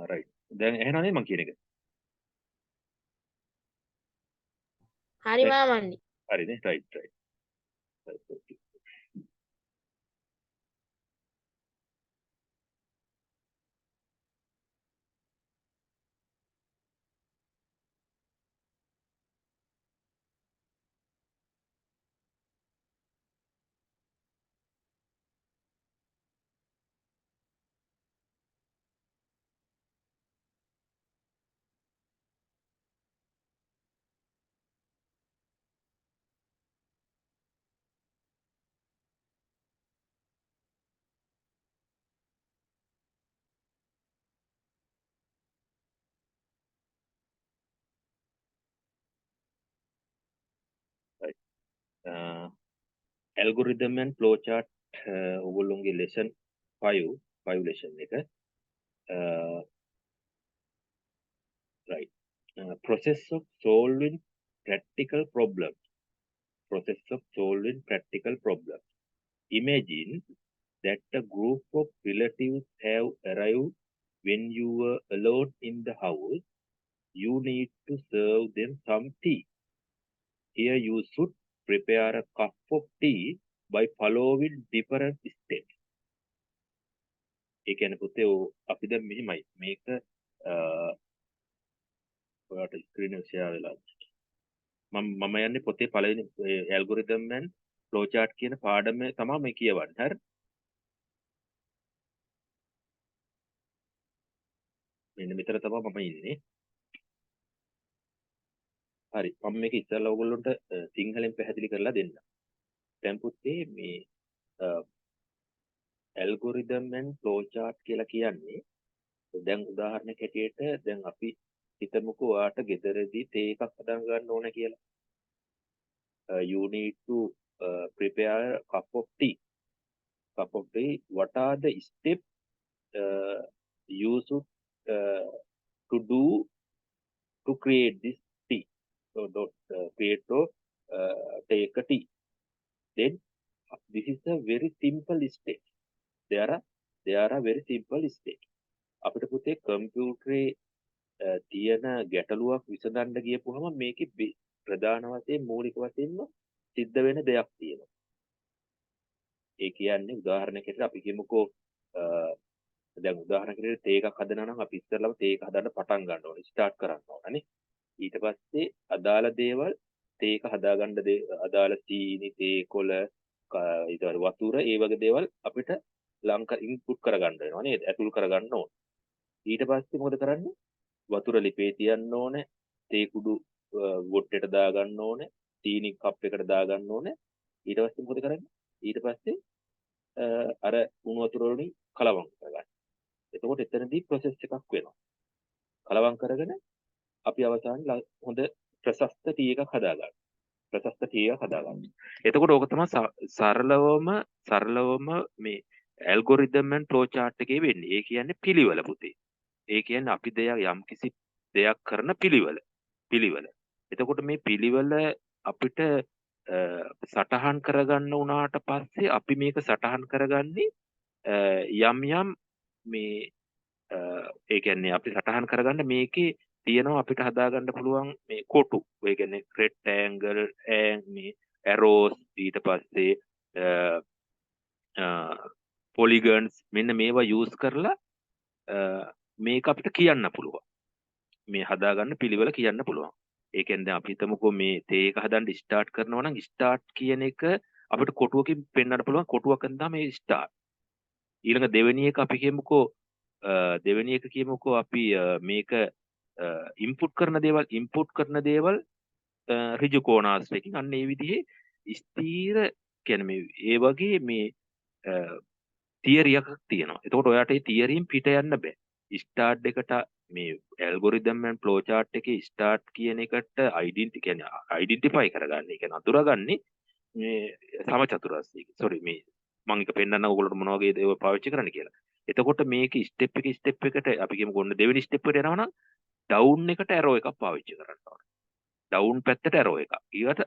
right. දැන් එහෙනම් නේ මං කියන එක. හරි දැන් මාමණ්ඩි. හරිනේ right right. Right, okay. Right. Algorithm and flowchart ඔයගොල්ලෝගේ lesson 5 lesson එක right. Process of solving practical problems. Process of solving practical problems. Imagine that a group of relatives have arrived when you were alone in the house. You need to serve them some tea. Here you should prepare a cup of tea by following different steps. ඒ කියන්නේ පුතේ අපි දැන් මෙහිමයි මේක ඔයාලට screen එක share වෙලා මම යන්නේ පොතේ පළවෙනි ඇල්ගොරිතම් and ෆ්ලෝ chart කියන පාඩම තමයි මේ කියවන්නේ. හරි. මෙන්න මෙතන තමයි මම ඉන්නේ. හරි. මම මේක ඉස්සෙල්ලා ඔයගොල්ලන්ට සිංහලෙන් පැහැදිලි කරලා දෙන්න. දැන් පුතේ මේ ඇල්ගොරිතම් and ෆ්ලෝ chart කියලා කියන්නේ දැන් උදාහරණයක් හැටියට දැන් අපි හිතමුකෝ ඔයාට ගෙදරදී තේ එකක් හදා ගන්න ඕන කියලා. You need to prepare a cup of tea. Cup of tea. What are the steps you should to do to create this tea? So don't create or take a tea. Then this is a very simple step. There are very simple steps. අපිට පුතේ කම්පියුටරේ තියෙන ගැටලුවක් විසඳන්න ගියපුවම මේකේ ප්‍රධාන වශයෙන් මූලික වශයෙන්ම සිද්ධ වෙන දෙයක් තියෙනවා. ඒ කියන්නේ උදාහරණයක් විදිහට අපි කියමුකෝ දැන් උදාහරණයක් විදිහට තේ එකක් හදනවා නම් අපි ඉස්සෙල්ලාම තේ එක හදන්න පටන් ගන්න ඕනේ ස්ටාර්ට් කරන්න ඕනේ. ඊට පස්සේ අදාළ දේවල් තේ එක හදාගන්න අදාළ සීනි තේ කොළ ඊට වතුර ඒ වගේ දේවල් අපිට ඉන්පුට් කරගන්න වෙනවා නේද? ඇතුල් කරගන්න ඕනේ. ඊට පස්සේ මොකද කරන්නේ? වතුර ලිපේ තියන්න ඕනේ. තේ කුඩු ගොට්ටේට දාගන්න ඕනේ. සීනි කප් එකට දාගන්න ඕනේ. ඊට පස්සේ මොකද කරන්නේ? ඊට පස්සේ අර උණු වතුර වලින් කලවම් කරගන්න. එතකොට එතනදී process එකක් වෙනවා. කලවම් කරගෙන අපි අවසානයේ හොඳ ප්‍රශස්ත ටී එකක් හදාගන්න. ප්‍රශස්ත ටී එකක් හදාගන්න. එතකොට ඕක තමයි සරලවම මේ ඇල්ගොරිතම් and flow chart එකේ වෙන්නේ. ඒ කියන්නේ පිළිවෙල පුතේ. ඒ කියන්නේ අපි යම් කිසි දෙයක් කරන පිළිවෙල. එතකොට මේ පිළිවෙල අපිට සටහන් කරගන්න උනාට පස්සේ අපි මේක සටහන් කරගන්නේ යම් මේ ඒ කියන්නේ අපි සටහන් කරගන්න මේකේ තියෙනවා අපිට හදාගන්න පුළුවන් මේ කොටු. ඒ කියන්නේ rectangle මේ arrows ඊට පස්සේ polygons මෙන්න මේවා use කරලා මේක අපිට කියන්න පුළුවන්. මේ හදාගන්න පිළිවෙල කියන්න පුළුවන්. ඒ කියන්නේ දැන් අපි හිතමුකෝ මේ තේ එක හදන්න ස්ටාර්ට් කරනවා නම් ස්ටාර්ට් කියන එක අපිට කොටුවකින් පෙන්වන්න පුළුවන් කොටුවකින් තමයි ස්ටාර්ට්. ඊළඟ දෙවෙනි එක අපි කියමුකෝ අපි මේක ඉන්පුට් කරන දේවල් ඍජු කෝණාශ්‍රයකින් අන්න ඒ විදිහේ ස්ථීර කියන්නේ මේ ඒ වගේ මේ තියරි එකක් තියෙනවා. එතකොට ඔයාට මේ තියරියෙන් පිට යන්න බෑ. ස්ටාර්ට් එකට මේ ඇල්ගොරිතම් and ෆ්ලෝ chart එකේ ස්ටාර්ට් කියන එකට අයිඩෙන්ටිෆයි කරගන්න. ඒ කියන්නේ අඳුරගන්නේ මේ සමචතුරස්‍රය. සෝරි මේ මම එක පෙන්නන්න ඕගොල්ලෝ මොන වගේ දේවල් පාවිච්චි කරන්න කියලා. එතකොට මේක ස්ටෙප් එකට අපි කියමු ඔන්න දෙවෙනි ස්ටෙප් එකට යනවා නම් ඩවුන් එකට ඇරෝ එකක් පාවිච්චි කරන්න ඕනේ. ඩවුන් පැත්තට ඇරෝ එකක්. ඊට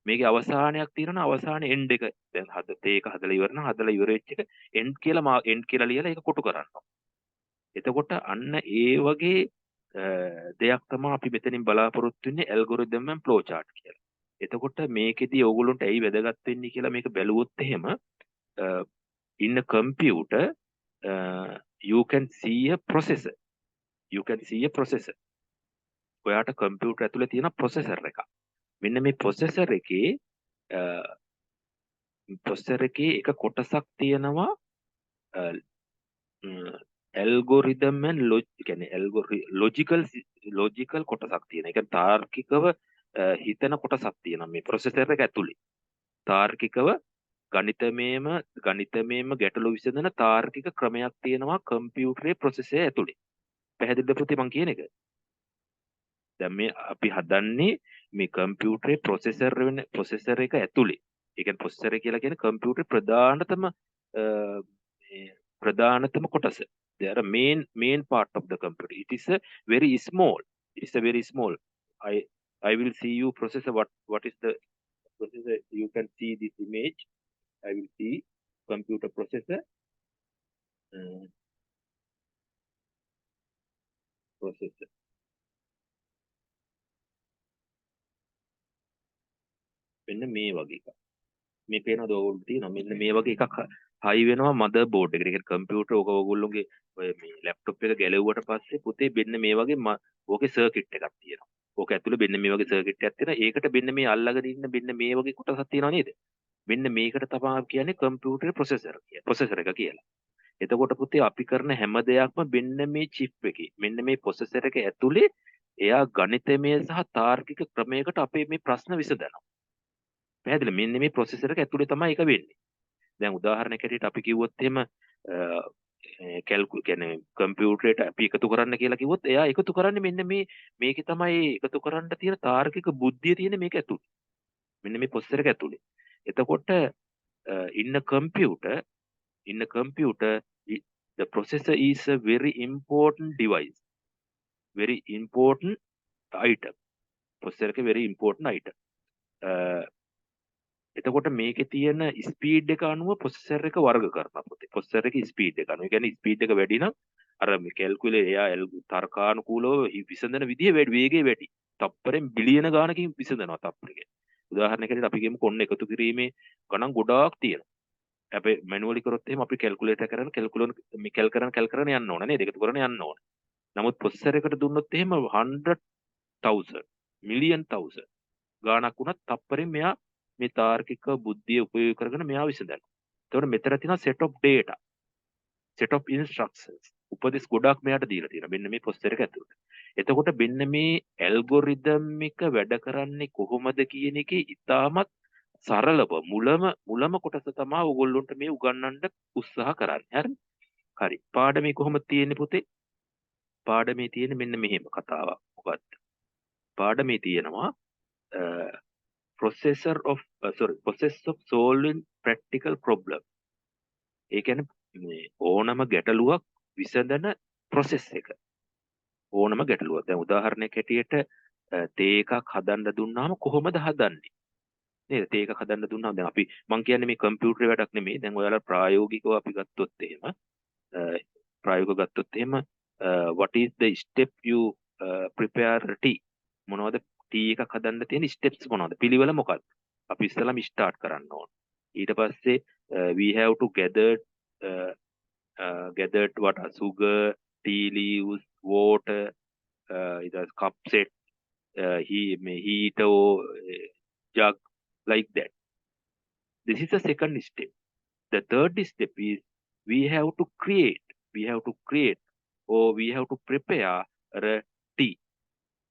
මේකේ අවසානයක් තියෙනවා අවසානයේ එන්ඩ් එක දැන් තේ එක හදලා ඉවර නම් හදලා ඉවර වෙච්ච එක එන්ඩ් කියලා ලියලා ඒක කොටු කරන්න ඕනේ. එතකොට අන්න ඒ වගේ දෙයක් තමයි අපි මෙතනින් බලාපොරොත්තු වෙන්නේ ඇල්ගොරිතම් and flow chart කියලා. එතකොට මේකෙදී ඕගොල්ලන්ට ඇයි වැදගත් වෙන්නේ කියලා මේක බැලුවොත් එහෙම in a computer you can see a processor. You can see a processor. ඔයාට කම්පියුටර් ඇතුලේ තියෙන processor එකක්. මෙන්න මේ processor එකේ එක කොටසක් තියෙනවා ඇල්ගොරිතම් and ලොජිකල් කොටසක් තියෙන. ඒ කියන්නේ තාර්කිකව හිතන කොටසක් තියෙනවා මේ processor එක ඇතුලේ. තාර්කිකව ගණිතමයම ගැටලු විසඳන තාර්කික ක්‍රමයක් තියෙනවා කම්පියුටරේ processor ඇතුලේ. පැහැදිලිද පුතේ මං කියන එක? දැන් මේ අපි හදන්නේ මේ කම්පියුටරේ processor එක ඇතුලේ. ඒ කියන්නේ processor එක කියලා කියන්නේ කම්පියුටරේ ප්‍රධානතම කොටස. They are a main part of the computer. It is a very small. It is a very small. I will see you processor. What is the processor? You can see this image. I will see computer processor. Processor. මෙන්න මේ වගේ එකක්. මේ පේනවද ඕගොල්ලෝ තියෙනවා මෙන්න මේ වගේ එකක් හයි වෙනවා මදර් බෝඩ් එකට. ඒ කියන්නේ කම්පියුටර් ඕගොල්ලෝගේ ඔය මේ ලැප්ටොප් එක ගැලෙව්වට පස්සේ පුතේ මෙන්න මේ වගේ ඕකේ සර්කිට් එකක් තියෙනවා. ඕක ඇතුලේ මෙන්න මේ වගේ සර්කිට් එකක් තියෙනවා. ඒකට මෙන්න මේ අල්ලගෙන ඉන්න මෙන්න මේ වගේ කොටසක් තියෙනවා නේද? මෙන්න මේකට තමයි කියන්නේ කම්පියුටරේ processor එක කියලා. එතකොට පුතේ අපි කරන හැම දෙයක්ම මෙන්න මේ chip එකේ මෙන්න මේ processor එක ඇතුලේ එයා ගණිතමය සහ තාර්කික ක්‍රමයකට අපේ මේ ප්‍රශ්න විසඳනවා. පැහැදිලි? මෙන්න මේ processor එක ඇතුලේ තමයි ඒක වෙන්නේ. දැන් උදාහරණයක් හැටියට අපි කිව්වොත් එහෙම කියන්නේ කම්පියුටරේට අපි එකතු කරන්න කියලා කිව්වොත් එයා එකතු කරන්නේ මෙන්න මේකේ තමයි එකතු කරන්න තියෙන තාර්කික බුද්ධිය තියෙන මේක ඇතුලේ. මෙන්න මේ processor එක ඇතුලේ. එතකොට in a computer the processor is a very important device. Very important item. processor එක very important item. එතකොට මේකේ තියෙන ස්පීඩ් එක අනුව processor එක වර්ග කරනවා පුතේ. processor එකේ ස්පීඩ් එක අනුව. ඒ කියන්නේ ස්පීඩ් එක වැඩි නම් අර මේ කැල්කියුලේටර් එයා තර්කානුකූලව විසඳන විදිය වේගය වැඩි. තප්පරෙන් බිලියන ගානකින් විසඳනවා තප්පරයක. උදාහරණයක් හැටියට අපි කියමු කොන්න එකතු කිරීමේ ගණන් ගොඩාක් තියෙනවා. හැබැයි මැනුවලි කරොත් එහෙම අපි කැල්කියුලේටර් කරන මේ කැල් කරන යන්න ඕන නේද? එකතු කරන යන්න ඕන. නමුත් processor එකට දුන්නොත් එහෙම 100,000 මිලියන් 1000 ගානක් වුණත් තප්පරෙන් මෙයා මේ තාර්කික බුද්ධිය උපයෝග කරගෙන මෙයා විසඳනවා. එතකොට මෙතන තියෙනවා set of data, set of instructions. උපදෙස් ගොඩක් මෙයාට දීලා තියෙනවා. මෙන්න මේ processor එක ඇතුළට. එතකොට මෙන්න මේ ඇල්ගොරිතම් එක වැඩ කරන්නේ කොහොමද කියන එකේ ඉතාමත් සරලව මුලම කොටස තමයි ඕගොල්ලොන්ට මේ උගන්වන්න උත්සාහ කරන්නේ. හරි. පාඩමේ කොහොමද තියෙන්නේ පුතේ? පාඩමේ තියෙන්නේ මෙන්න මෙහෙම කතාවක්. මොකද්ද? පාඩමේ තියෙනවා process of solving practical problem. ඒ කියන්නේ මේ ඕනම ගැටලුවක් විසඳන process එක. ඕනම ගැටලුවක්. දැන් උදාහරණයක් හැටියට තේ එකක් හදන්න දුන්නාම කොහොමද හදන්නේ? නේද? තේ එකක් හදන්න දුන්නාම දැන් අපි මං කියන්නේ මේ කම්පියුටරේ වැඩක් නෙමෙයි. දැන් ඔයාලා ප්‍රායෝගිකව අපි ගත්තොත් එහෙම what is the step you prepare tea? මොනවද ටී එකක් හදන්න තියෙන ස්ටෙප්ස් මොනවද? පිළිවෙල මොකක්ද? අපි ඉස්සෙල්ලාම ස්ටාර්ට් කරන්න ඕන. ඊට පස්සේ we have to gathered what are sugar, tea leaves, water, cup set, heater, jug, like that. This is the second step. The third step is we have to create or we have to prepare a tea.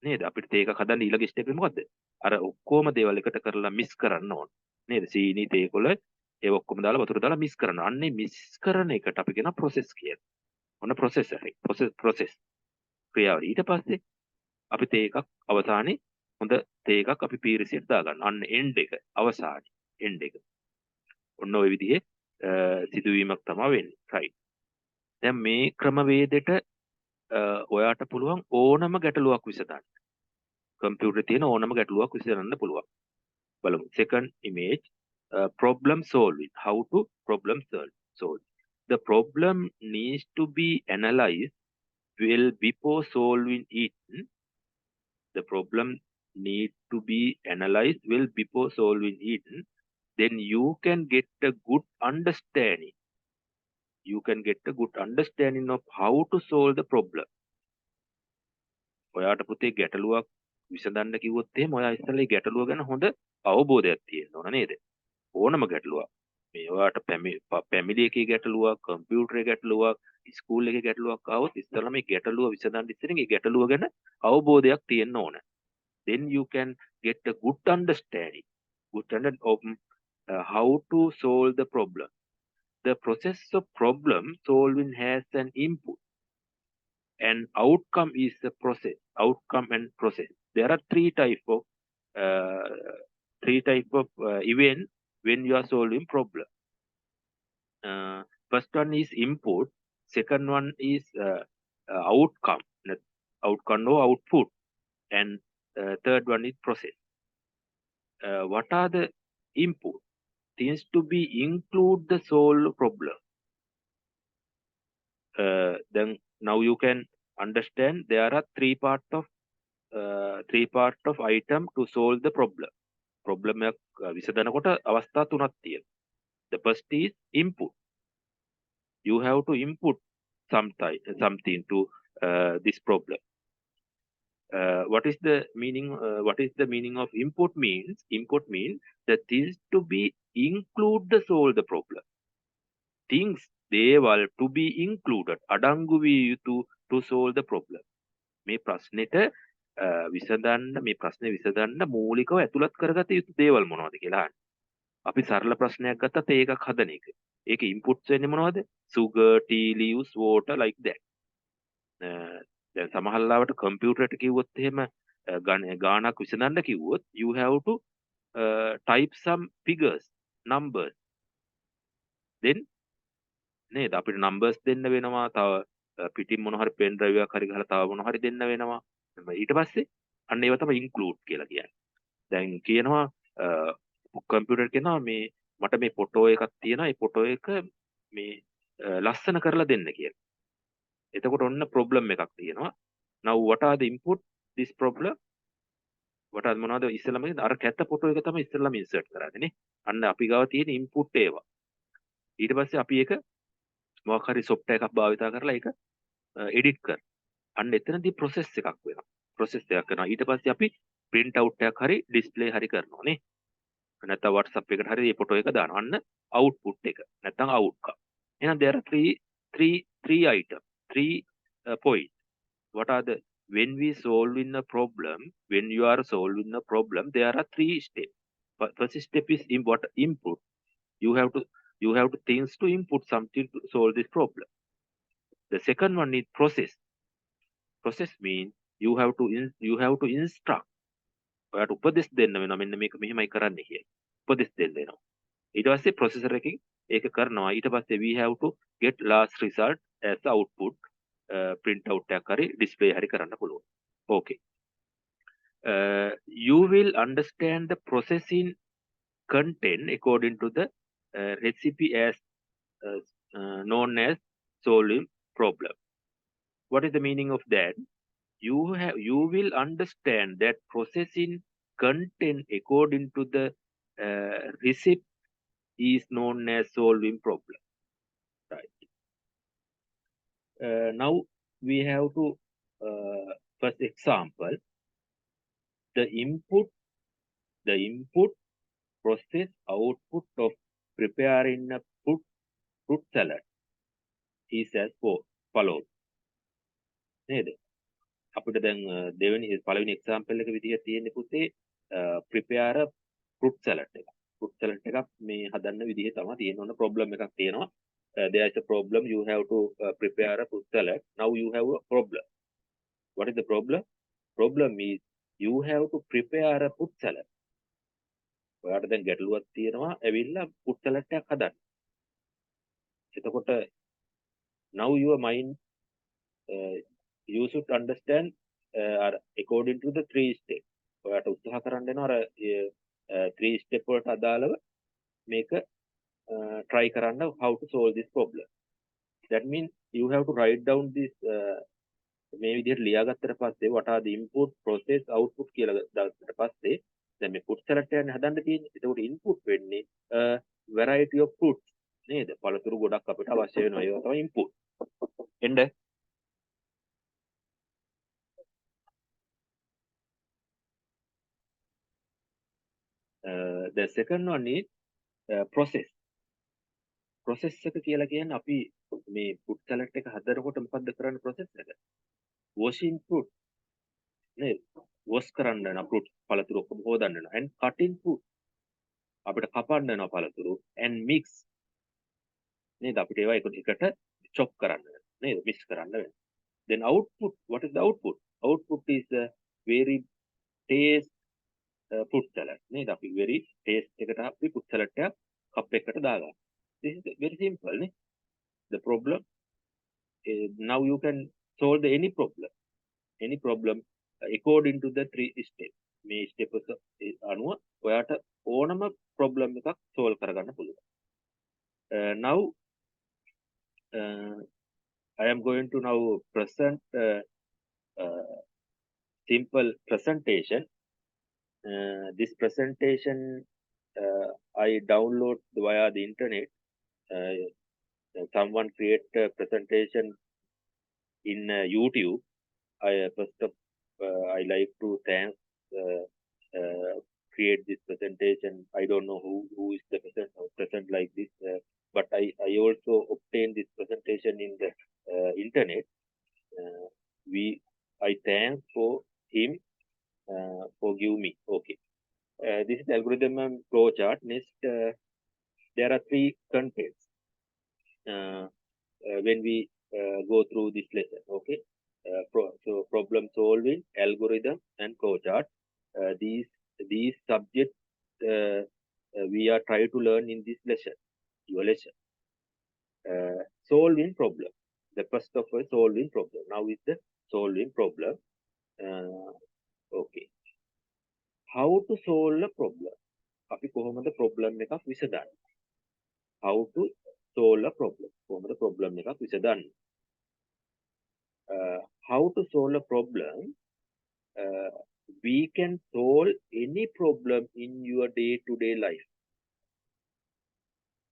නේද? අපිට තේ එකක් හදන්න ඊළඟ step එක මොකද්ද? අර ඔක්කොම දේවල් එකට කරලා මික්ස් කරන්න ඕන. නේද? සීනි තේ කොළ ඒ ඔක්කොම දාලා වතුර දාලා මික්ස් කරන්න. අන්නේ මික්ස් කරන එකට අපි කියන process කියලා. ඔන්න processor එක. process ක්‍රියාව. ඊට පස්සේ අපි තේ එකක් අවසානයේ හොඳ තේ එකක් අපි පීරිසියට දාගන්න. අන්න end එක අවසානයේ end එක. ඔන්න ඔය විදිහේ සිදුවීමක් තමයි වෙන්නේ. right. දැන් මේ ක්‍රමවේදෙට ඔයාට පුළුවන් ඕනම ගැටලුවක් විසඳන්න. කම්පියුටරේ තියෙන ඕනම ගැටලුවක් විසඳන්න පුළුවන්. බලමු. Second image, problem solving. How to problem solve. The problem needs to be analyzed well before solving it. The problem need to be analyzed well before solving it. Then you can get a good understanding. You can get a good understanding of how to solve the problem. ඔයාට පුතේ ගැටලුවක් විසඳන්න කිව්වොත් එහෙම ඔයා ඉස්සෙල්ලා ඒ ගැටලුව ගැන හොඳ අවබෝධයක් තියෙන්න ඕන නේද? ඕනම ගැටලුවක්. මේ ඔයාට පැමිලි එකේ ගැටලුවක්, කම්පියුටර් එකේ ගැටලුවක්, ස්කූල් එකේ ගැටලුවක් ආවොත් ඉස්සෙල්ලා මේ ගැටලුව විසඳන්න ඉස්සෙල්ලා ඒ ගැටලුව ගැන අවබෝධයක් තියෙන්න ඕන. Then you can get a good understanding of how to solve the problem. The process of problem solving has an input and outcome is the process. Outcome and process. There are three type of event when you are solving problem. First one is input. Second one is outcome. Outcome or output. And third one is process. What are the input? Things to be include the solve problem. Then now you can understand there are three part of item to solve the problem. Problem එක විසඳනකොට අවස්ථා තුනක් තියෙනවා. The first is input. You have to input something to this problem. What is the meaning? What is the meaning of input means? Input means the things to be include the solve the problem. Things දේවල් to be included අඩංගු විය යුතු to solve the problem. මේ ප්‍රශ්නෙට මේ ප්‍රශ්නේ විසඳන්න මූලිකව ඇතුළත් කරගත යුතු දේවල් මොනවද කියලා අහන්න. අපි සරල ප්‍රශ්නයක් ගත්තත් ඒකක් හදන එක. ඒකේ ඉන්පුට්ස් වෙන්නේ මොනවද? sugar, tea leaves, water like that. දැන් සමහර ලාවට කම්පියුටර් එකට කිව්වොත් එහෙම ගානක් විසඳන්න කිව්වොත් you have to type some figures, numbers. Then නේද අපිට numbers දෙන්න වෙනවා, තව පිටින් මොන හරි pen drive එකක් හරි ගහලා තව මොන හරි දෙන්න වෙනවා. ඊට පස්සේ අන්න ඒව තමයි include කියලා කියන්නේ. දැන් කියනවා කම්පියුටර් කියනවා මේ මට මේ ෆොටෝ එකක් තියෙනවා, ඒ ෆොටෝ එක මේ ලස්සන කරලා දෙන්න කියලා. එතකොට ඔන්න problem එකක් තියෙනවා. Now what are the input this problem? what are මොනවද ඉස්සෙල්ලාම අර කැත්ත ෆොටෝ එක තමයි ඉස්සෙල්ලාම insert කරන්නේ නේ. අන්න අපි ගාව තියෙන input ඒවා. ඊට පස්සේ අපි ඒක මොකක් හරි software එකක් භාවිතා කරලා ඒක edit කර. අන්න එතනදී process එකක් වෙනවා. process එකක් කරනවා. ඊට පස්සේ අපි print out එකක් හරි display හරි කරනවා නේ. නැත්නම් WhatsApp එකට හරි මේ ෆොටෝ එක දානවා. අන්න output එක. නැත්නම් outcome. එහෙනම් there are three item, point. What are the when we solving a problem, when you are solving a problem, there are three steps. First step is input. You have to things to input something to solve this problem. The second one is process. Process means you have to instruct. ඔයාට උපදෙස් දෙන්න වෙනවා මෙන්න මේක මෙහෙමයි කරන්න කියලා. උපදෙස් දෙන්න වෙනවා. ඊට පස්සේ processor එකකින් ඒක කරනවා. ඊට පස්සේ we have to get last result as the output. print out එකක් හරි display හරි කරන්න පුළුවන්. Okay. You will understand the processing content according to the recipe as known as solving problem. What is the meaning of that? You will understand that processing content according to the recipe is known as solving problem. Right. Now we have to first example the input process output of preparing a fruit salad is as follows. නේද? අපිට දැන් පළවෙනි example එක විදිහට තියෙන්නේ පුතේ prepare a fruit salad එක. fruit salad එකක් මේ හදන්න විදිහ තමයි තියෙන ඕන problem එකක් තියෙනවා. There is a problem, you have to prepare a fruit salad. Now you have a problem. What is the problem? Problem is you have to prepare a fruit salad. ඔයාට දැන් ගැටලුවක් තියෙනවා ඇවිල්ලා fruit salad එකක් හදන්න. එතකොට now your mind you should understand according to the three steps. ඔයාට උත්සාහ කරන්න වෙනවා අර three step වලට අදාළව මේක try කරන්න how to solve this problem. That means you have to write down this මේ විදිහට ලියාගත්තට පස්සේ what are the input process output කියලා දාගත්තට පස්සේ දැන් මේ fruit salad එකක් හදන්න තියෙන්නේ. ඒකට input වෙන්නේ variety of fruits නේද? පළතුරු ගොඩක් අපිට අවශ්‍ය වෙනවා. ඒවා තමයි input. එන්න the second one is process. process එක කියලා කියන්නේ අපි මේ fruit salad එක හදනකොට මොකද්ද කරන්න process එක? washing fruit නේද? wash කරන්න යන fruit පළතුරු ඔක්කොම හොදන්න යනවා. and cutting fruit අපිට කපන්න යනවා පළතුරු and mix නේද? අපිට ඒවා එකට chop කරන්න වෙනවා නේද? mix කරන්න වෙනවා. then output, what is the output? Output is a very taste fruit salad නේද? අපි very taste එකට අපි fruit salad එකක් cup එකකට දාගන්නවා. this is very simple නේ? the problem now you can solve any problem according to the 3 steps. මේ steps අනුව ඔයාට ඕනම problem එකක් solve කරගන්න පුළුවන්. Now I am going to now present simple presentation. This presentation I download via the internet. Someone create a presentation in YouTube. I like to thank create this presentation. I don't know who is the present like this, but I also obtained this presentation in the internet. I thank for him for give me. Okay. This is algorithm and flow chart. Next, there are 3 contents when we go through this lesson. Okay. So problem solving, algorithm, and flow chart. These subjects we are trying to learn in this lesson. Your lesson. Solving problem. The first of all, solving problem. Now is the solving problem. Okay. How to solve a problem? අපි කොහොමද problem එකක් විසඳන්නේ? How to solve a problem? කොහොමද problem එකක් විසඳන්නේ? How to solve a problem? We can solve any problem in your day-to-day life.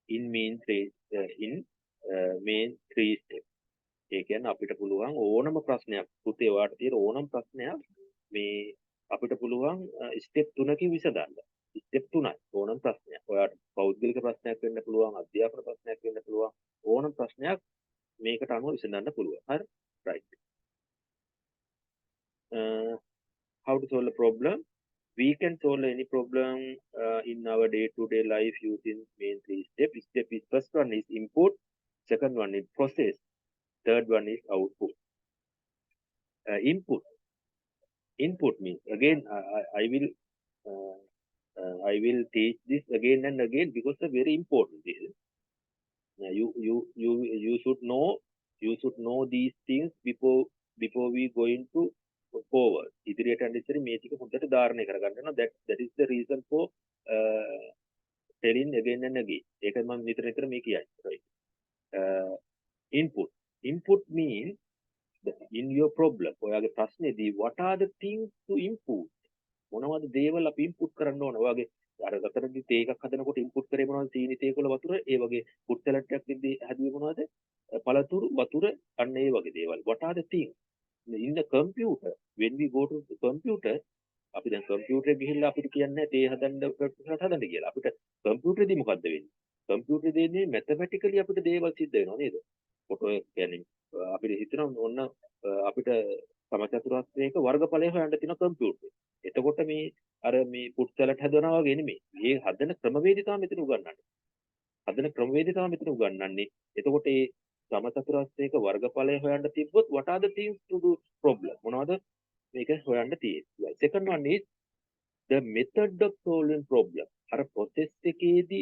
In main 3 steps. ඒ කියන්නේ අපිට පුළුවන් ඕනම ප්‍රශ්නයක් පුතේ වාට තියෙන ඕනම ප්‍රශ්නයක් මේ අපිට පුළුවන් ස්ටෙප් 3කින් විසඳන්න. ස්ටෙප් 3යි ඕනම ප්‍රශ්නයක්. ඔයාට පෞද්ගලික ප්‍රශ්නයක් වෙන්න පුළුවන්, අධ්‍යාපන ප්‍රශ්නයක් වෙන්න පුළුවන්. ඕනම ප්‍රශ්නයක් මේකට අනුව විසඳන්න පුළුවන්. හරි? right. How to solve a problem? We can solve any problem in our day-to-day life using main 3 steps. Step is first one is input, second one is process, third one is output. Input means again I will teach this again and again because it's very important. This is you should know these things before we going to forward. ඉදිරියට යන්න ඉස්සර මේ ටික හොඳට ධාරණය කරගන්න ඕන. That is the reason for telling again and again. ඒකයි මම නිතර මේ කියන්නේ. Right. Input means in your problem. ඔයාගේ ප්‍රශ්නේදී what are the things to input? මොනවද දේවල් අපි input කරන්න ඕන? ඔයාගේ අර ගතරදී තේ එකක් හදනකොට input කරේ මොනවද? සීනි තේ කොළ වතුර. ඒ වගේ fruit salad එකක් විදිහේ හැදුවේ මොනවද? පළතුරු වතුර අන්න ඒ වගේ දේවල්. What are the things? In the computer, when we go to the computer, අපි දැන් කම්පියුටර් එක ගිහිල්ලා අපිට කියන්නේ තේ හදන්න හදන්න කියලා. අපිට කම්පියුටර් දී මොකද්ද වෙන්නේ? කම්පියුටර් දෙන්නේ mathematically අපිට දේවල් සිද්ධ වෙනවා නේද? ෆොටෝ එක කියන්නේ අපිට හිතනවා ඔන්න අපිට සමචතුරස්‍රයක වර්ගඵලය හොයන්න තියෙන කම්පියුටර්. එතකොට මේ අර මේ fruit salad හදනවා වගේ නෙමෙයි. මේ හදන ක්‍රමවේදය තමයි මෙතන උගන්වන්නේ. එතකොට ඒ සමචතුරස්‍රයක වර්ගඵලය හොයන්න තිබ්බොත් what are the things to do problem? මොනවද මේක හොයන්න තියෙන්නේ? Second one is the method of solving problem. අර process එකේදී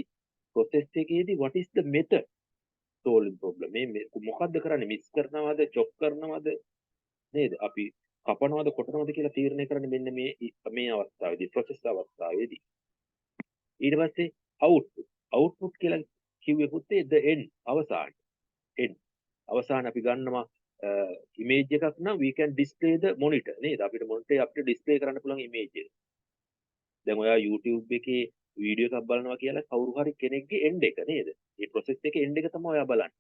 what is the method solving problem? මේ මොකද්ද කරන්නේ? මික්ස් කරනවද, chop කරනවද නේද? අපි කපනවද, කොටනවද කියලා තීරණය කරන්නේ මෙන්න මේ අවස්ථාවේදී, process අවස්ථාවේදී. ඊට පස්සේ output කියලා කිව්වේ පුතේ the end අවසාන. අවසාන අපි ගන්නවා image එකක් නම් we can display the monitor නේද අපිට monitor අපිට display කරන්න පුළුවන් image එක. දැන් ඔයා YouTube එකේ වීඩියෝ එකක් බලනවා කියලා කවුරු හරි කෙනෙක්ගේ end එක නේද? මේ process එකේ end එක තමයි ඔයා බලන්නේ.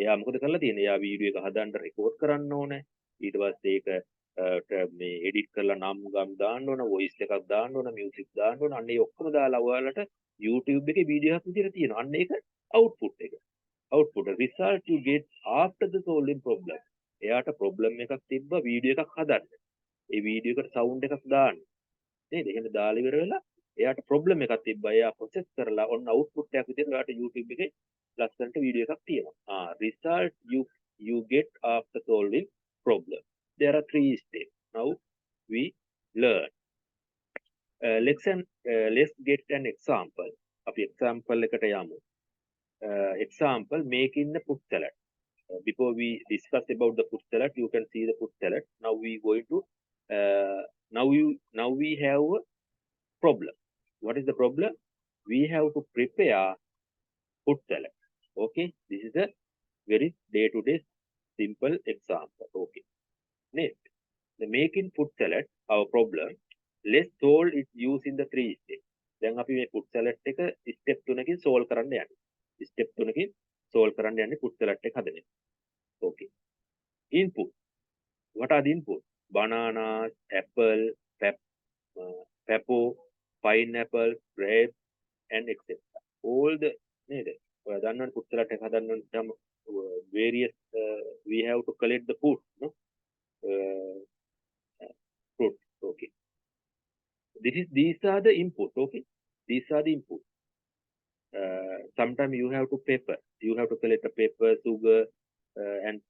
එයා මොකද කරලා තියෙන්නේ? එයා වීඩියෝ එක හදන්න රෙකෝඩ් කරන්න ඕනේ. ඊට පස්සේ ඒක මේ එඩිට් කරලා නම් ගම් දාන්න ඕන, වොයිස් එකක් දාන්න ඕන, මියුසික් දාන්න ඕන. අන්න ඒ ඔක්කොම දාලා ඔයාලට YouTube එකේ වීඩියෝ එකක් විදිහට තියෙනවා. අන්න ඒක output එක. output result you get after the solving problem. එයාට problem එකක් තිබ්බ වීඩියෝ එකක් හදන්න. ඒ වීඩියෝ එකට sound එකක් දාන්න. නේද? එහෙම දාලා ඉවර වෙලා එයාට problem එකක් තිබ්බා. එයා process කරලා ඔන්න output එකක් විදිහට ඔයාට YouTube එකේ ලස්සනට වීඩියෝ එකක් තියෙනවා. Result you get after solving problem. There are 3 steps. Now we learn. Let's get an example. අපි example එකට යමු. Example, making the fruit salad. Before we discuss about the fruit salad, you can see the fruit salad. Now we going to now we have a problem. What is the problem? We have to prepare fruit salad. Okay, this is a very day-to-day simple example. Okay, next, the making fruit salad, our problem. Let's solve it using the 3 steps. දැන් අපි මේ fruit salad එක step 3කින් solve කරන්න යන්නේ. step 3කින් solve කරන්න යන්නේ fruit salad එක හදන්න. Okay. Input. What are the input? Bananas, apple, pepper, pineapple, grape, and etc. All the fruit salad එක හදන්න නම් various we have to collect the food, no? Fruit. Okay. These are the input. Okay. These are the input. Sometimes you have to pepper. You have to collect the pepper, sugar, and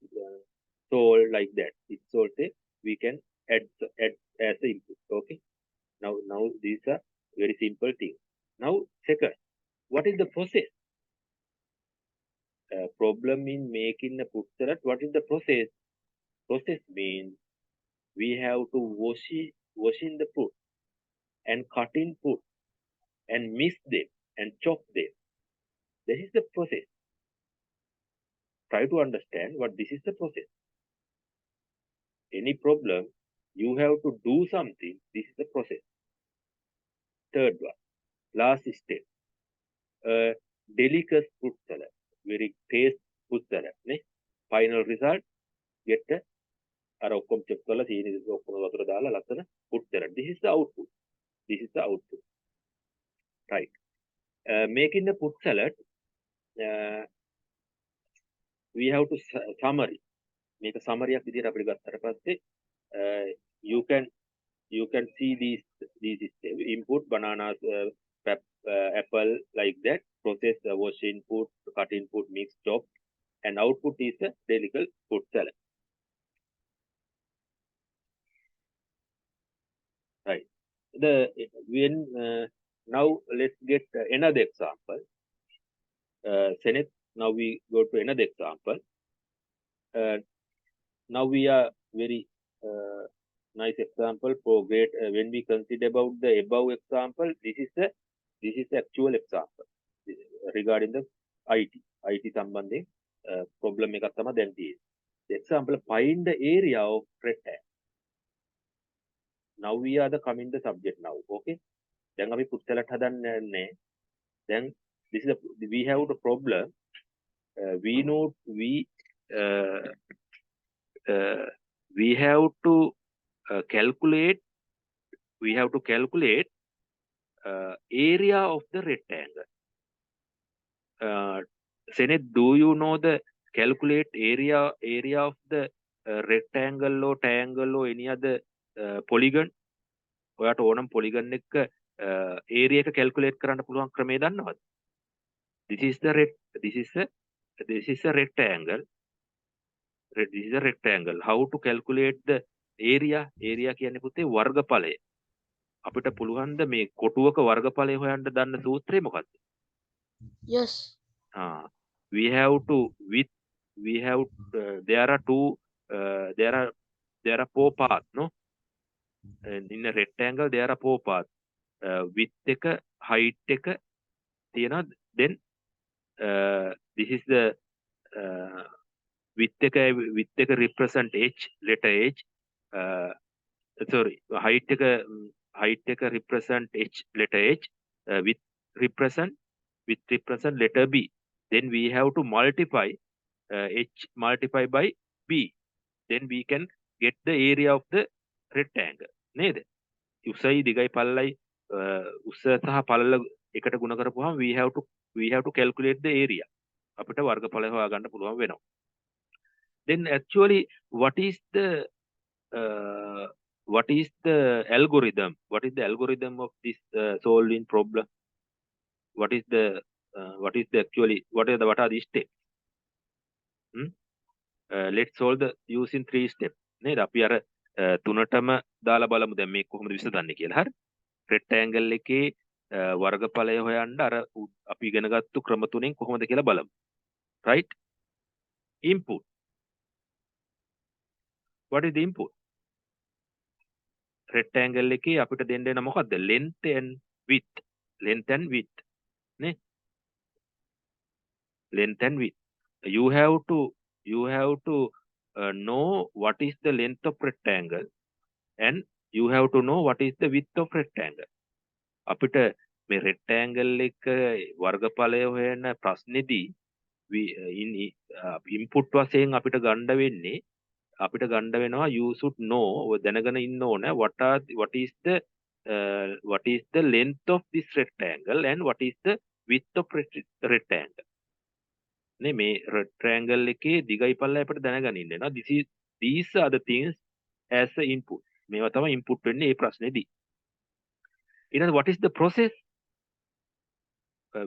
salt like that. It's also we can add as the input. Okay. Now these are very simple things. Now second, what is the process? Problem in making the fruit salad. What is the process? Process means we have to washing the fruit and cutting fruit and mix them and chop them. This is the process. Try to understand what this is the process. Any problem, you have to do something. This is the process. Third one, last step. Delicate fruit salad, very taste fruit salad. Ne? Final result, get the ඔක්කොම check කරලා සීනි ඔක්කොම වතුර දාලා ලස්සන fruit salad. This is the output. This is the output. Right. Making the fruit salad, we have to summary. Make a summary of විදිහට අපිට ගත්තට පස්සේ you can see these input bananas, apple like that. Process, wash input, cut input, mix, chop, and output is a delicate fruit salad. Right. Now let's get another example. Senate. Now we go to another example. Now we are very nice example for great when we consider about the above example. This is the actual example regarding the IT සම්බන්ධයෙන් problem එකක් තමයි දැන් තියෙන්නේ. The example, find the area of rectangle. Now we are coming the subject now. Okay. දැන් අපි fruit salad හදන්නේ. Then this is we have the problem. We have to calculate area of the rectangle. Senate, do you know the calculate area of the rectangle or triangle or any other polygon? ඔයාට ඕනම් polygon එක area එක calculate කරන්න පුළුවන් ක්‍රමය දන්නවද? This is a rectangle. This is a rectangle. How to calculate the area? Area කියන්නේ පුතේ වර්ගඵලය. අපිට පුළුවන් ද මේ කොටුවක වර්ගඵලය හොයන්න දන්න සූත්‍රය මොකක්ද? Yes. We have to there are 4 parts, no? And in a rectangle there are 4 parts. Width එක, height එක තියෙනවා. Then this is the width එක represent h letter h sorry height එක represent h letter h width represent letter b. Then we have to multiply h multiply by b. Then we can get the area of the rectangle. නේද? උසයි දිගයි පළලයි උස සහ පළල එකට ගුණ කරපුවාම we have to calculate the area. අපිට වර්ගඵලය හොයාගන්න පුළුවන් වෙනවා. Then actually what is the algorithm? What is the algorithm of this solving problem? What are the steps? Let's solve the using 3 steps. නේද? අපි අර තුනටම දාලා බලමු දැන් මේක කොහොමද විසඳන්නේ කියලා. හරි? rectangle එකේ වර්ගඵලය හොයන්න අර අපි ඉගෙන ගත්තු ක්‍රම තුනෙන් කොහොමද කියලා බලමු. Right? Input. What is the input? rectangle එකේ අපිට දෙන්න වෙන මොකද්ද? length and width. Length and width. නේ? Length and width. You have to know what is the length of rectangle and you have to know what is the width of rectangle. අපිට මේ rectangle එක වර්ගඵලය හොයන ප්‍රශ්නේදී input වශයෙන් අපිට ගන්න වෙනවා you should know දැනගෙන ඉන්න ඕන what is the length of this rectangle and what is the width of rectangle. නේ මේ rectangle එකේ දිගයි පළලයි අපිට දැනගන්න ඉන්න වෙනවා. These are the things as a input. මේවා තමයි input වෙන්නේ මේ ප්‍රශ්නේදී. ඊට what is the process?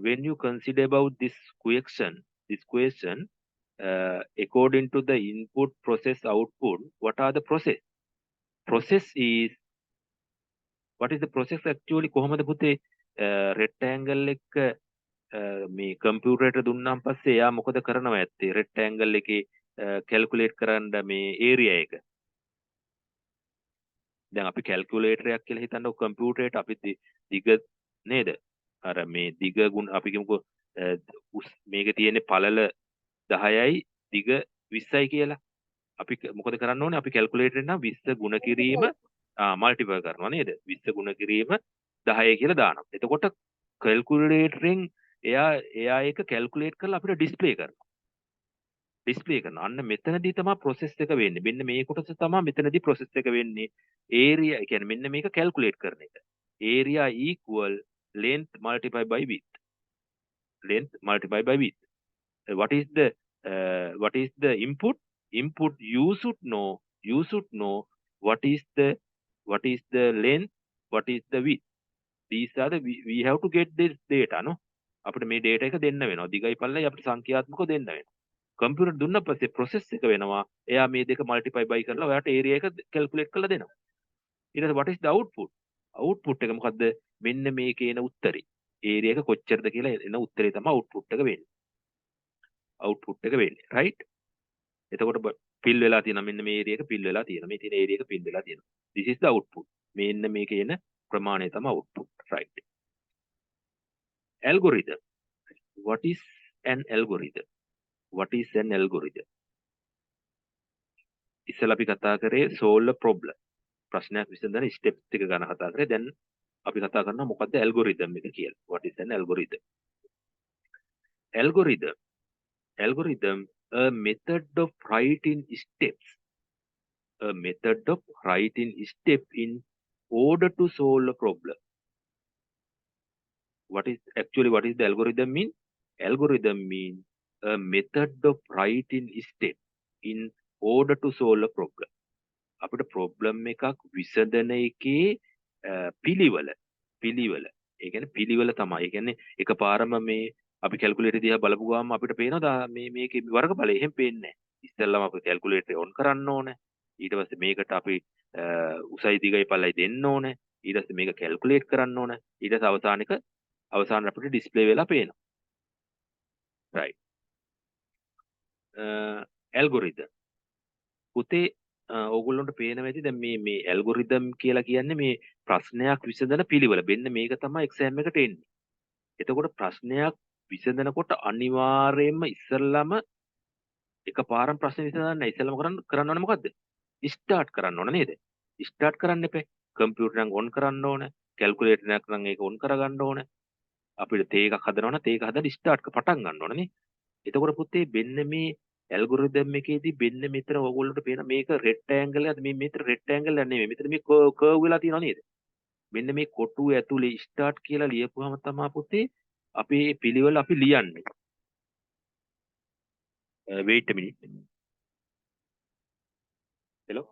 When you consider about this question according to the input process output, what are the process? What is the process actually? කොහොමද පුතේ rectangle එක මේ computer එකට දුන්නාන් පස්සේ එයා මොකද කරනවා ඇත්තේ rectangle එකේ calculate කරන්න මේ area එක. දැන් අපි calculator එකක් කියලා හිතන්නකො කම්පියුටර් එකට අපි දිග නේද? අර මේ දිග ගුණ අපි කියමුකෝ මේකේ තියෙන පළල 10යි දිග 20යි කියලා. අපි මොකද කරන්න ඕනේ? අපි calculator එකෙන් නම් 20 ගුණ කිරීම multiply කරනවා නේද? 20 ගුණ කිරීම 10 කියලා දානවා. එතකොට calculator එකෙන් එයා ඒක calculate කරලා අපිට display කරනවා. අන්න මෙතනදී තමයි process එක වෙන්නේ. මෙන්න මේ කොටස තමයි මෙතනදී process එක වෙන්නේ. area කියන්නේ මෙන්න මේක calculate කරන එක. area equal length multiplied by width. What is the input? You should know what is the length, what is the width. These are we have to get this data, no? අපිට මේ data එක දෙන්න වෙනවා. දිගයි පළලයි අපිට සංඛ්‍යාත්මකව දෙන්න වෙනවා. Computer දුන්න පස්සේ process එක වෙනවා. එයා මේ දෙක multiply by කරලා ඔයාට area එක calculate කරලා දෙනවා. ඊට පස්සේ what is the output? output එක මොකද්ද? මෙන්න මේකේ එන උත්තරේ. area එක කොච්චරද කියලා එන උත්තරේ තමයි output එක වෙන්නේ. right? එතකොට fill වෙලා තියෙනවා මෙන්න මේ area එක fill වෙලා තියෙනවා. මේ තියෙන area එක fill වෙලා තියෙනවා. This is the output. මෙන්න මේකේ එන ප්‍රමාණය තමයි output. Right? Algorithm. What is an algorithm? ඉස්සෙල්ලා අපි කතා කරේ solve a problem. ප්‍රශ්නයක් විසඳන steps ටික ගැන කතා කරේ. දැන් අපි කතා කරනවා මොකද්ද algorithm එක කියලා. What is an algorithm? Algorithm, a method of writing steps. In order to solve a problem. What is the algorithm mean? Algorithm mean a method of writing step in order to solve a problem. අපිට problem එකක් විසඳන එකේ පිළිවෙල. ඒ කියන්නේ පිළිවෙල තමයි. ඒ කියන්නේ එකපාරම මේ අපි calculator දිහා බලපු ගාම අපිට පේනවා මේකේ වර්ගඵලය එහෙම පේන්නේ නැහැ. ඉස්සෙල්ලාම අපි calculator on කරන්න ඕනේ. ඊට පස්සේ මේකට අපි උසයි දිගයි පළලයි දෙන්න ඕනේ. ඊට පස්සේ මේක calculate කරන්න ඕනේ. ඊට පස්සේ අවසාන අපිට display වෙලා පේනවා. right? algorithm. පුතේ ඕගොල්ලන්ට පේනවා ඇති දැන් මේ algorithm කියලා කියන්නේ මේ ප්‍රශ්නයක් විසඳන පිළිවෙල. මෙන්න මේක තමයි exam එකට එන්නේ. එතකොට ප්‍රශ්නයක් විසඳනකොට අනිවාර්යයෙන්ම ඉස්සෙල්ලාම එකපාරම ප්‍රශ්නේ විසඳන්න ඉස්සෙල්ලාම කරන්න ඕනේ මොකද්ද? ස්ටාර්ට් කරන්න ඕන නේද? ස්ටාර්ට් කරන්න එපේ. කම්පියුටර් නම් ඔන් කරන්න ඕන. කැල්කියුලේටර් එකක් නම් ඒක ඔන් කරගන්න ඕන. අපිට තේ එකක් හදනවා නම් තේ එක හදලා ස්ටාර්ට් පටන් ගන්න ඕන නේ. එතකොට පුතේ මෙන්න මේ ඇල්ගොරිතම් එකේදී මෙන්න මෙතන ඕගොල්ලන්ට පේන මේක රෙක්ටැන්ගල් එකද මේ මෙතන රෙක්ටැන්ගල් එකක් නෙමෙයි. මෙතන මේ කර්ව් වෙලා තියෙනවා නේද? මෙන්න මේ කොටුව ඇතුලේ ස්ටාර්ට් කියලා ලියපුවාම තමයි පුතේ අපේ පිළිවෙල අපි ලියන්නේ. wait a minute. hello.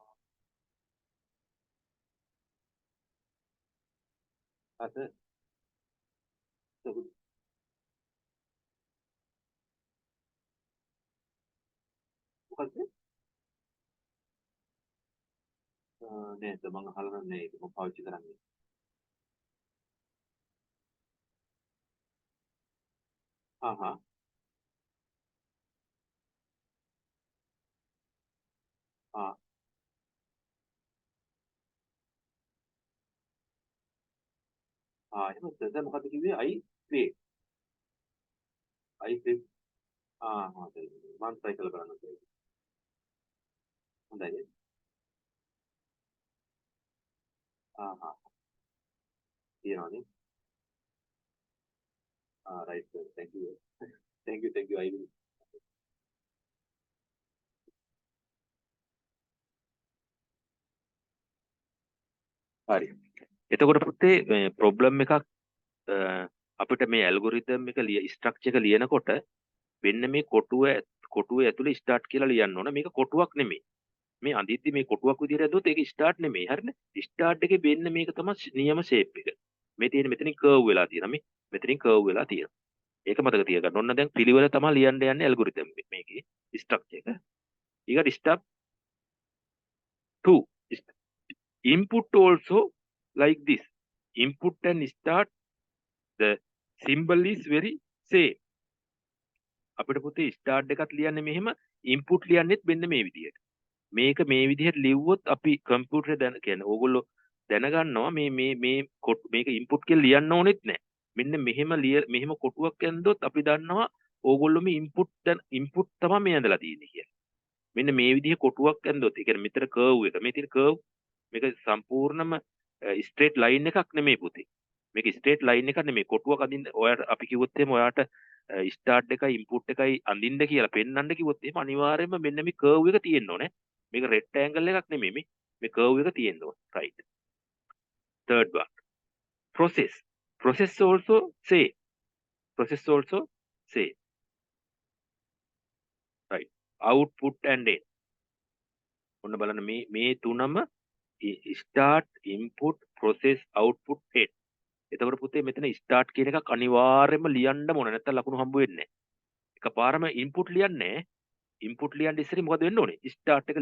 අද මොකද්ද? නේද මම අහලා නැහැ ඒක මම පාවිච්චි කරන්නේ. හා හා ආ එහෙනම් දැන් මොකද්ද කිව්වේ? ක්‍රේට් ක්‍රේට් හොඳයි. මම try කරලා බලන්න. හොඳයි. හා තියෙනවානේ. right sir. thank you. thank you I will. හරි. එතකොට පුතේ මේ ප්‍රොබ්ලම් එකක් අපිට මේ ඇල්ගොරිතම් එක ස්ට්‍රක්චර් එක ලියනකොට වෙන්න මේ කොටුව ඇතුලේ ස්ටාර්ට් කියලා ලියන්න ඕන. මේක කොටුවක් නෙමෙයි. මේ අඳිද්දි මේ කොටුවක් විදිහට ඇදුවොත් ඒක ස්ටාර්ට් නෙමෙයි. හරිනේ. ස්ටාර්ට් එකේ වෙන්න මේක තමයි නියම ෂේප් එක. මේ තියෙන මෙතනින් කර්ව් වෙලා තියෙනවා. මේ මෙතනින් කර්ව් වෙලා තියෙනවා. ඒක මතක තියාගන්න. ඔන්න දැන් පිළිවෙල තමයි ලියන්න යන්නේ ඇල්ගොරිතම් මේකේ ස්ට්‍රක්චර් එක. ඊගට step 2. Input also like this. Input and start the symbol is very same. අපිට පුතේ ස්ටාර්ට් එකක් ලියන්නේ මෙහෙම ඉන්පුට් ලියන්නෙත් මෙන්න මේ විදිහට. මේක මේ විදිහට ලිව්වොත් අපි කම්පියුටරේ කියන්නේ ඕගොල්ලෝ දැනගන්නවා මේක ඉන්පුට් කියලා ලියන්න ඕනෙත් නැහැ. මෙන්න මෙහෙම කොටුවක් ඇන්දොත් අපි දන්නවා ඕගොල්ලෝ මේ ඉන්පුට් තමයි මේ ඇඳලා තියෙන්නේ කියලා. මෙන්න මේ විදිහ කොටුවක් ඇන්දොත් ඒ කියන්නේ මෙතන කර්ව් එක මේ තියෙන කර්ව් මේක සම්පූර්ණම ස්ට්‍රේට් ලයින් එකක් නෙමෙයි පුතේ. මේක ස්ට්‍රේට් ලයින් එකක් නෙමෙයි. කොටුවක් අඳින්න ඔයාට අපි කිව්වොත් එහෙම ඔයාට ස්ටාර්ට් එකයි ඉන්පුට් එකයි අඳින්න කියලා පෙන්වන්න කිව්වොත් එහෙම අනිවාර්යයෙන්ම මෙන්න මේ කර්ව් එක තියෙන්න ඕනේ. මේක රෙක්ටැන්ගල් එකක් නෙමෙයි මේ කර්ව් එක තියෙන්න ඕනේ. right. third one. process. process also same. process also same. right. output and end. ඔන්න බලන්න මේ තුනම start input process output end. එතකොට පුතේ මෙතන ස්ටාර්ට් කියන එකක් අනිවාර්යයෙන්ම ලියන්න ඕන නැත්නම් ලකුණු හම්බ වෙන්නේ නැහැ. එකපාරම ඉන්පුට් ලියන්නේ නැහැ. ඉන්පුට් ලියන්න ඉස්සෙල්ලා මොකද වෙන්න ඕනේ? ස්ටාර්ට් එක